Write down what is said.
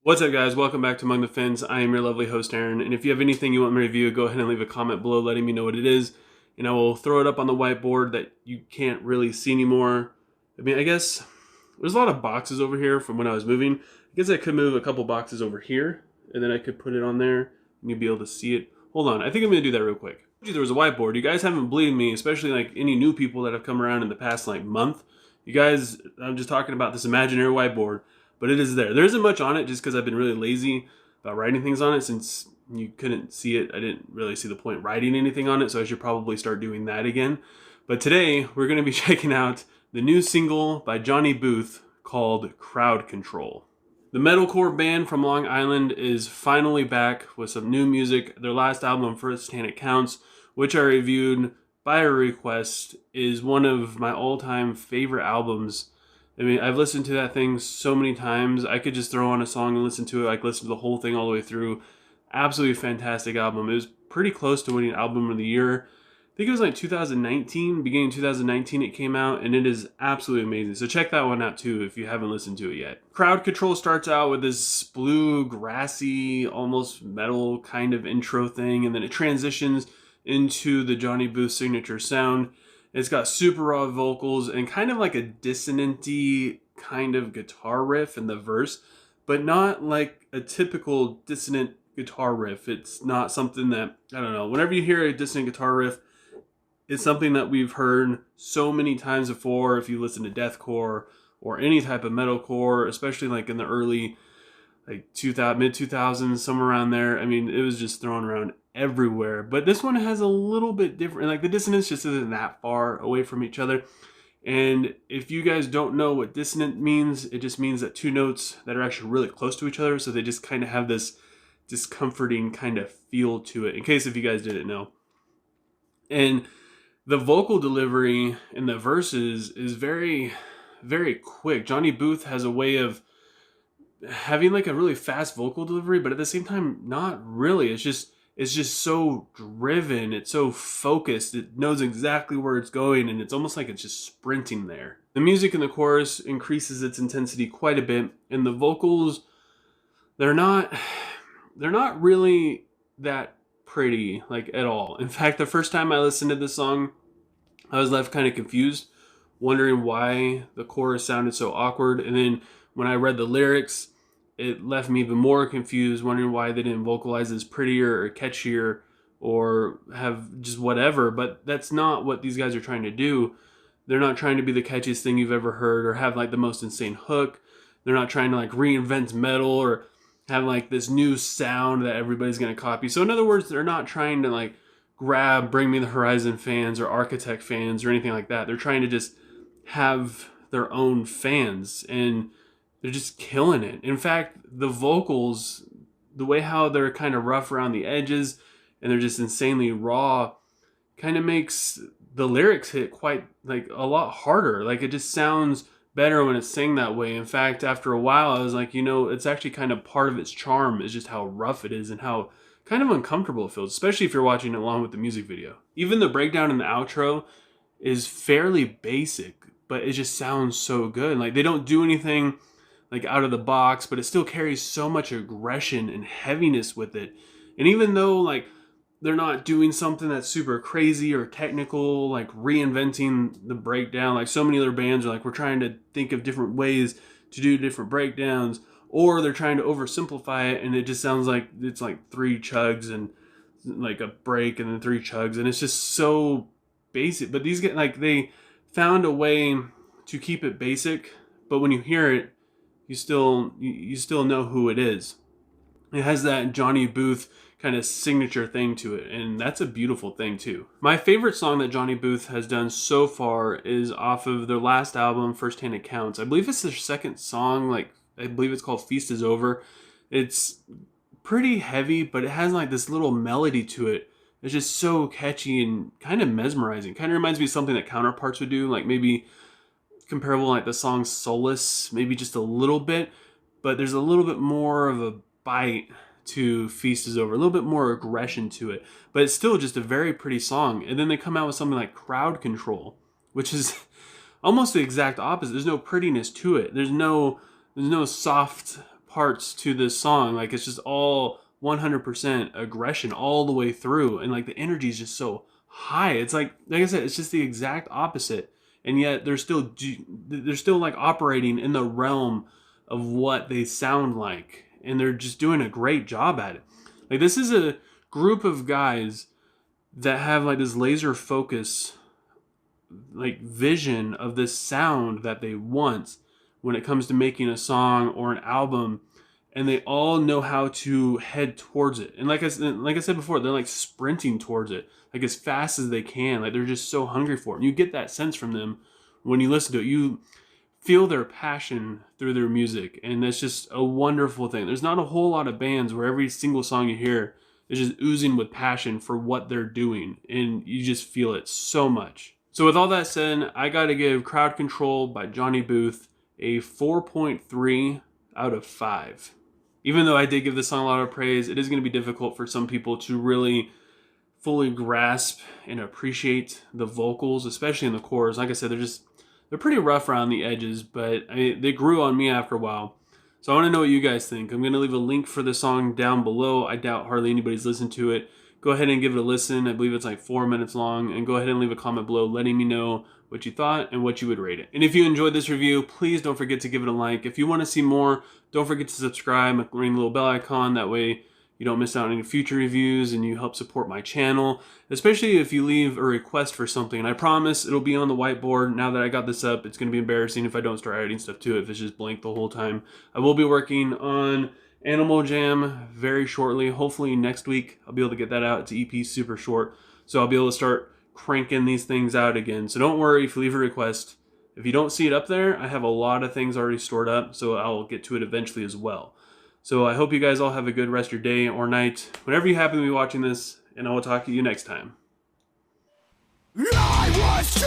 What's up, guys? Welcome back to Among the Fins. I am your lovely host, Aaron, and if you have anything you want me to review, go ahead and leave a comment below letting me know what it is, and I will throw it up on the whiteboard that you can't really see anymore. I guess there's a lot of boxes over here from when I was moving. I guess I could move a couple boxes over here, and then I could put it on there, and you'd be able to see it. Hold on, I think I'm going to do that real quick. There was a whiteboard. You guys haven't believed me, especially like any new people that have come around in the past month. You guys, I'm just talking about this imaginary whiteboard. But it is there. There isn't much on it just because I've been really lazy about writing things on it since you couldn't see it. I didn't really see the point writing anything on it, so I should probably start doing that again. But today, we're going to be checking out the new single by Johnny Booth called Crowd Control. The metalcore band from Long Island is finally back with some new music. Their last album, First Hand It Counts, which I reviewed by a request, is one of my all-time favorite albums. I mean, I've listened to that thing so many times. I could just throw on a song and listen to it. Like, listen to the whole thing all the way through. Absolutely fantastic album. It was pretty close to winning Album of the Year. I think it was like 2019, beginning 2019 it came out, and it is absolutely amazing. So check that one out too if you haven't listened to it yet. Crowd Control starts out with this blue, grassy, almost metal kind of intro thing, and then it transitions into the Johnny Booth signature sound. It's got super raw vocals and kind of like a dissonant-y kind of guitar riff in the verse, but not like a typical dissonant guitar riff. It's not something that, I don't know, whenever you hear a dissonant guitar riff, it's something that we've heard so many times before if you listen to deathcore or any type of metalcore, especially like in the early mid 2000s, somewhere around there. I mean, it was just thrown around everywhere. But this one has a little bit different. Like the dissonance just isn't that far away from each other. And if you guys don't know what dissonant means, it just means that two notes that are actually really close to each other. So they just kind of have this discomforting kind of feel to it, in case if you guys didn't know. And the vocal delivery in the verses is very, very quick. Johnny Booth has a way of having like a really fast vocal delivery, but at the same time, not really. It's just so driven. It's so focused. It knows exactly where it's going, and it's almost like it's just sprinting there. The music in the chorus increases its intensity quite a bit, and the vocals, they're not really that pretty, like, at all. In fact, the first time I listened to this song, I was left kind of confused, wondering why the chorus sounded so awkward. And then when I read the lyrics, it left me even more confused, wondering why they didn't vocalize this prettier or catchier or have just whatever. But that's not what these guys are trying to do. They're not trying to be the catchiest thing you've ever heard or have like the most insane hook. They're not trying to like reinvent metal or have like this new sound that everybody's going to copy. So in other words, they're not trying to like grab Bring Me the Horizon fans or Architect fans or anything like that. They're trying to just have their own fans, and they're just killing it. In fact, the vocals, the way how they're kind of rough around the edges and they're just insanely raw, kind of makes the lyrics hit quite like a lot harder. Like it just sounds better when it's sang that way. In fact, after a while, I was like, it's actually kind of part of its charm is just how rough it is and how kind of uncomfortable it feels, especially if you're watching it along with the music video. Even the breakdown in the outro is fairly basic, but it just sounds so good. Like they don't do anything like out of the box, but it still carries so much aggression and heaviness with it. And even though like they're not doing something that's super crazy or technical, like reinventing the breakdown, like so many other bands are like, we're trying to think of different ways to do different breakdowns, or they're trying to oversimplify it and it just sounds like it's like three chugs and like a break and then three chugs, and it's just so basic. But these guys, like, they found a way to keep it basic, but when you hear it, you still know who it is. It has that Johnny Booth kind of signature thing to it, and that's a beautiful thing too. My favorite song that Johnny Booth has done so far is off of their last album, First Hand It Counts. I believe it's their second song, like I believe it's called Feast Is Over. It's pretty heavy, but it has like this little melody to it. It's just so catchy and kind of mesmerizing. Kind of reminds me of something that Counterparts would do, like maybe comparable like the song Solace, maybe just a little bit, but there's a little bit more of a bite to Feast Is Over, a little bit more aggression to it, but it's still just a very pretty song. And then they come out with something like Crowd Control, which is almost the exact opposite. There's no prettiness to it. There's no soft parts to this song. Like, it's just all 100% aggression all the way through, and like the energy is just so high. It's like I said, it's just the exact opposite, and yet they're still like operating in the realm of what they sound like, and they're just doing a great job at it. Like, this is a group of guys that have like this laser focus, like vision of this sound that they want when it comes to making a song or an album, and they all know how to head towards it. And like I said before, they're like sprinting towards it, like as fast as they can. Like, they're just so hungry for it. And you get that sense from them when you listen to it. You feel their passion through their music, and that's just a wonderful thing. There's not a whole lot of bands where every single song you hear is just oozing with passion for what they're doing, and you just feel it so much. So with all that said, I gotta give Crowd Control by Johnny Booth a 4.3 out of 5. Even though I did give this song a lot of praise, it is going to be difficult for some people to really fully grasp and appreciate the vocals, especially in the chorus. Like I said, they're pretty rough around the edges, but they grew on me after a while. So I want to know what you guys think. I'm going to leave a link for the song down below. I doubt hardly anybody's listened to it. Go ahead and give it a listen. I believe it's like 4 minutes long. And go ahead and leave a comment below letting me know what you thought and what you would rate it. And if you enjoyed this review, please don't forget to give it a like. If you want to see more, don't forget to subscribe, ring the little bell icon. That way you don't miss out on any future reviews, and you help support my channel, especially if you leave a request for something. And I promise it'll be on the whiteboard. Now that I got this up, it's going to be embarrassing if I don't start adding stuff to it, if it's just blank the whole time. I will be working on Animal Jam very shortly. Hopefully next week I'll be able to get that out. It's EP super short, so I'll be able to start cranking these things out again. So don't worry if you leave a request. If you don't see it up there, I have a lot of things already stored up, so I'll get to it eventually as well. So I hope you guys all have a good rest of your day or night, whenever you happen to be watching this, and I will talk to you next time. I was